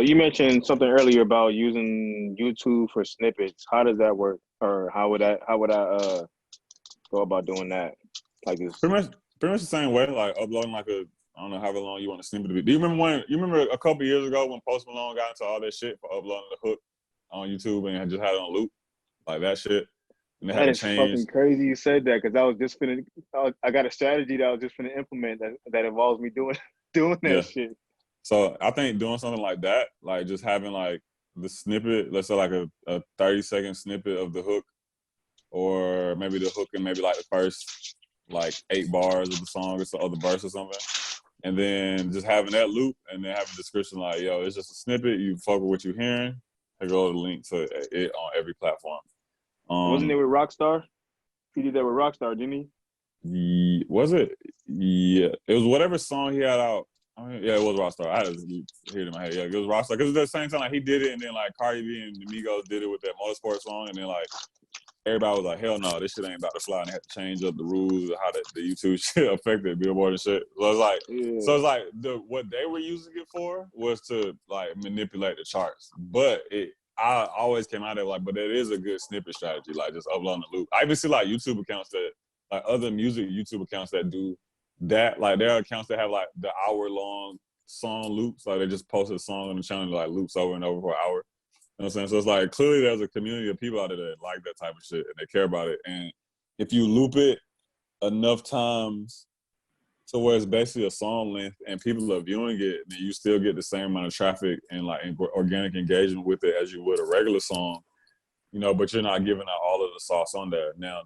you mentioned something earlier about using YouTube for snippets. How does that work, or how would I go about doing that? Like this. Pretty much the same way, like uploading like a, I don't know however long you want to snippet to be. Do you remember a couple years ago when Post Malone got into all that shit for uploading the hook on YouTube and just had it on loop, like that shit? And they had That to is change. fucking crazy you said that, because I got a strategy that I was just finna implement that involves me doing that shit. So I think doing something like that, like just having like the snippet, let's say like a 30-second snippet of the hook, or maybe the hook and maybe like the first like 8 bars of the song or some other verse or something. And then just having that loop and then having a description like, yo, it's just a snippet. You fuck with what you're hearing. I go to the link to it on every platform. Wasn't it with Rockstar? He did that with Rockstar, didn't he? Was it? Yeah. It was whatever song he had out. I mean, yeah, it was Rockstar. I had to hear it in my head. Yeah, it was Rockstar. Because at the same time, like he did it, and then like Cardi B and the Migos did it with that Motorsport song, and then like everybody was like, hell no, this shit ain't about to fly, and they had to change up the rules of how the YouTube shit affected Billboard and shit. So it's like, what they were using it for was to like manipulate the charts. But I always came out of it like, but it is a good snippet strategy, like just uploading the loop. I even see like YouTube accounts that, like other music YouTube accounts that do that, like there are accounts that have like the hour-long song loops, like they just posted a song on the channel like loops over and over for an hour. You know what I'm saying? So it's like, clearly there's a community of people out there that like that type of shit and they care about it. And if you loop it enough times to where it's basically a song length and people are viewing it, then you still get the same amount of traffic and like organic engagement with it as you would a regular song, you know, but you're not giving out all of the sauce on there. Now,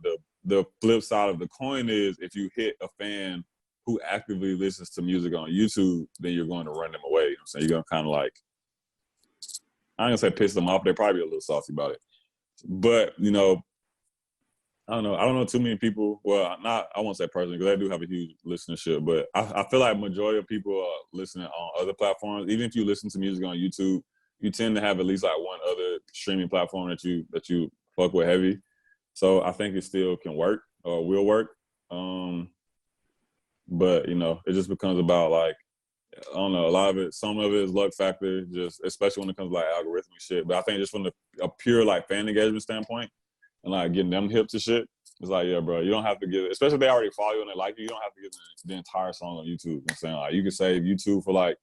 the flip side of the coin is if you hit a fan who actively listens to music on YouTube, then you're going to run them away. You know what I'm saying? You're going to kind of like, I ain't gonna say piss them off. They're probably a little salty about it. But, you know, I don't know. I don't know too many people. Well, I won't say personally, because I do have a huge listenership, but I feel like majority of people are listening on other platforms. Even if you listen to music on YouTube, you tend to have at least like one other streaming platform that you fuck with heavy. So I think it still can work or will work. But, you know, it just becomes about like, I don't know, some of it is luck factor, just especially when it comes to like algorithmic shit. But I think just from a pure like fan engagement standpoint and like getting them hip to shit, it's like, yeah, bro, you don't have to give it, especially if they already follow you and they like you don't have to give the entire song on YouTube. You know what I'm saying? Like you can save YouTube for like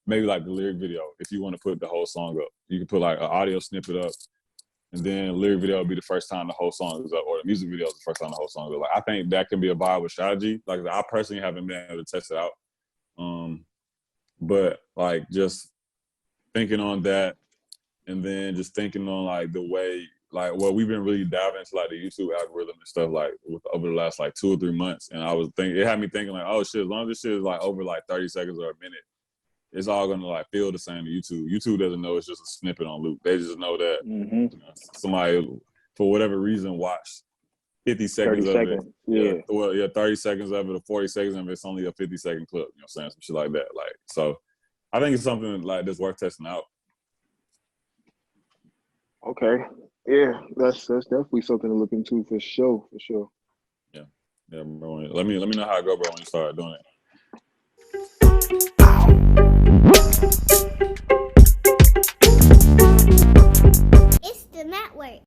maybe like the lyric video if you want to put the whole song up. You can put like an audio snippet up, and then the lyric video will be the first time the whole song is up, or the music video is the first time the whole song is up. Like I think that can be a viable strategy. Like I personally haven't been able to test it out. But like just thinking on that, and then just thinking on like the way, like we've been really diving into like the YouTube algorithm and stuff like over the last like 2 or 3 months, and I was thinking, it had me thinking like, oh shit, as long as this shit is like over like 30 seconds or a minute, it's all gonna like feel the same to YouTube. YouTube doesn't know it's just a snippet on loop. They just know that you know, somebody for whatever reason watched 50 seconds of it. Yeah, 30 seconds of it or 40 seconds of it, it's only a 50-second clip, you know what I'm saying? Some shit like that. Like, so I think it's something like that's worth testing out. Okay. Yeah, that's definitely something to look into for sure. Yeah, bro. Let me know how it go, bro, when you start doing it.